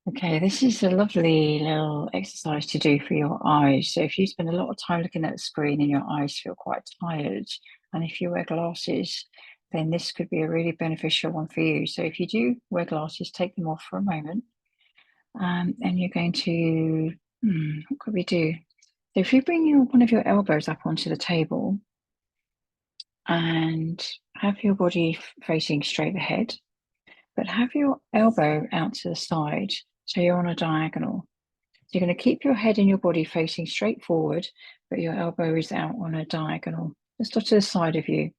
Okay, this is a lovely little exercise to do for your eyes. So if you spend a lot of time looking at the screen and your eyes feel quite tired, and if you wear glasses, then this could be a really beneficial one for you. So if you do wear glasses, take them off for a moment. And you're going to, what could we do? So if you bring one of your elbows up onto the table and have your body facing straight ahead, but have your elbow out to the side, so you're on a diagonal. You're going to keep your head and your body facing straight forward, but your elbow is out on a diagonal, just off to the side of you.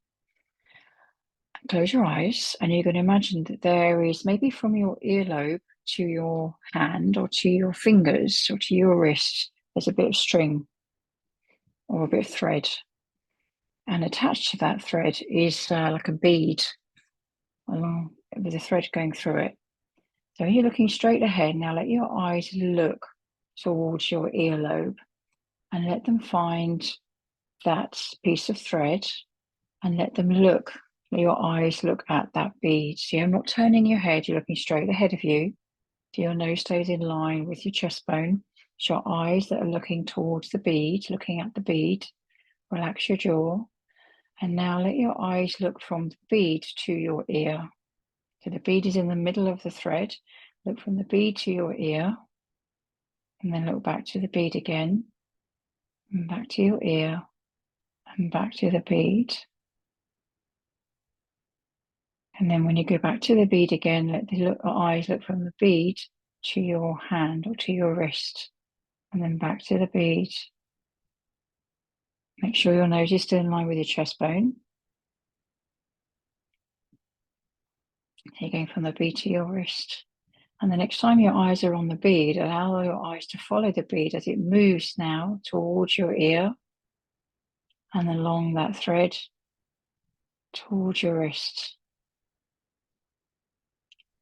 Close your eyes, and you're going to imagine that there is maybe from your earlobe to your hand or to your fingers or to your wrist, there's a bit of string or a bit of thread. And attached to that thread is like a bead along with a thread going through it. So you're looking straight ahead. Now let your eyes look towards your earlobe and let them find that piece of thread and let your eyes look at that bead. So you're not turning your head, you're looking straight ahead of you. So your nose stays in line with your chest bone. It's your eyes that are looking towards the bead, looking at the bead. Relax your jaw. And now let your eyes look from the bead to your ear. So the bead is in the middle of the thread. Look from the bead to your ear. And then look back to the bead again. And back to your ear. And back to the bead. And then when you go back to the bead again, let the eyes look from the bead to your hand or to your wrist. And then back to the bead. Make sure your nose is still in line with your chest bone. You're going from the bead to your wrist. And the next time your eyes are on the bead, allow your eyes to follow the bead as it moves now towards your ear and along that thread towards your wrist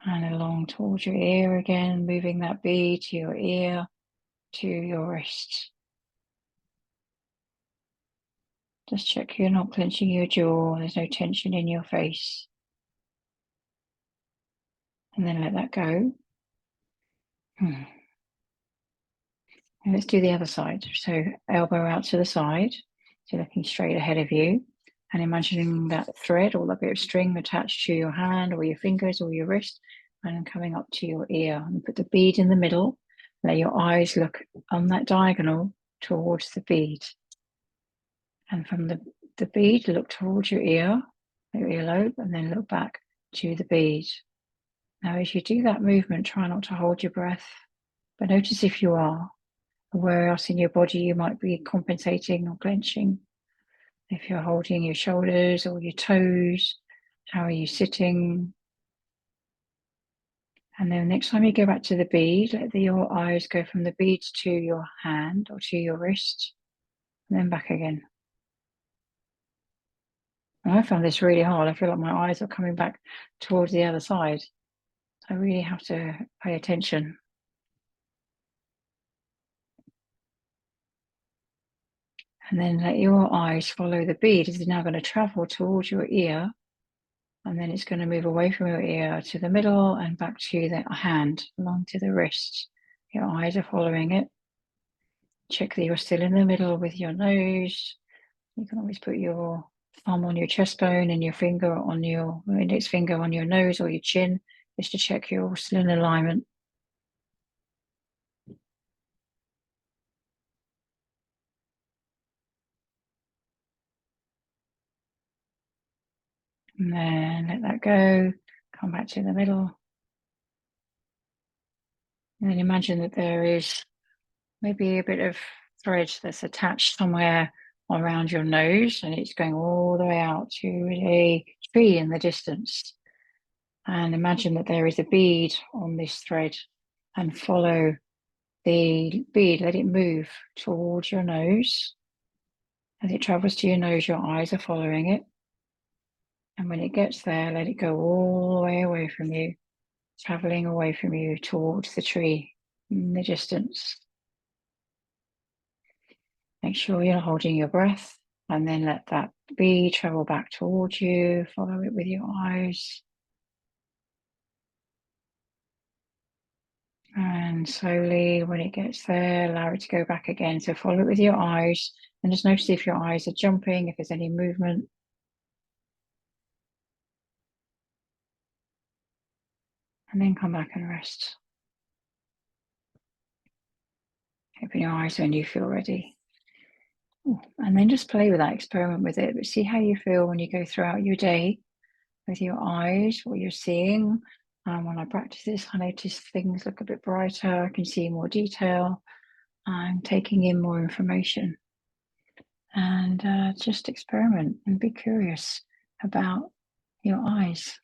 and along towards your ear again, moving that bead to your ear, to your wrist. Just check you're not clenching your jaw, there's no tension in your face. And then let that go. And let's do the other side. So elbow out to the side, so looking straight ahead of you and imagining that thread or that bit of string attached to your hand or your fingers or your wrist and coming up to your ear. And put the bead in the middle. Let your eyes look on that diagonal towards the bead. And from the bead, look towards your ear, your earlobe, and then look back to the bead. Now, as you do that movement, try not to hold your breath, but notice if you are, where else in your body you might be compensating or clenching. If you're holding your shoulders or your toes, how are you sitting? And then next time you go back to the bead, let your eyes go from the bead to your hand or to your wrist, and then back again. And I found this really hard. I feel like my eyes are coming back towards the other side. I really have to pay attention. And then let your eyes follow the bead. It's now going to travel towards your ear. And then it's going to move away from your ear to the middle and back to the hand, along to the wrist. Your eyes are following it. Check that you're still in the middle with your nose. You can always put your thumb on your chest bone and your finger on your index finger on your nose or your chin, just to check you're still in alignment. And then let that go. Come back to the middle. And then imagine that there is maybe a bit of thread that's attached somewhere around your nose, and it's going all the way out to a tree in the distance. And imagine that there is a bead on this thread, and follow the bead, let it move towards your nose. As it travels to your nose, your eyes are following it. And when it gets there, let it go all the way away from you, traveling away from you towards the tree in the distance. Make sure you're holding your breath, and then let that bead travel back towards you. Follow it with your eyes. And slowly, when it gets there, allow it to go back again. So follow it with your eyes and just notice if your eyes are jumping, if there's any movement. And then come back and rest. Open your eyes when you feel ready. And then just play with that, experiment with it, but see how you feel when you go throughout your day with your eyes, what you're seeing. When I practice this, I notice things look a bit brighter, I can see more detail, I'm taking in more information. And just experiment and be curious about your eyes.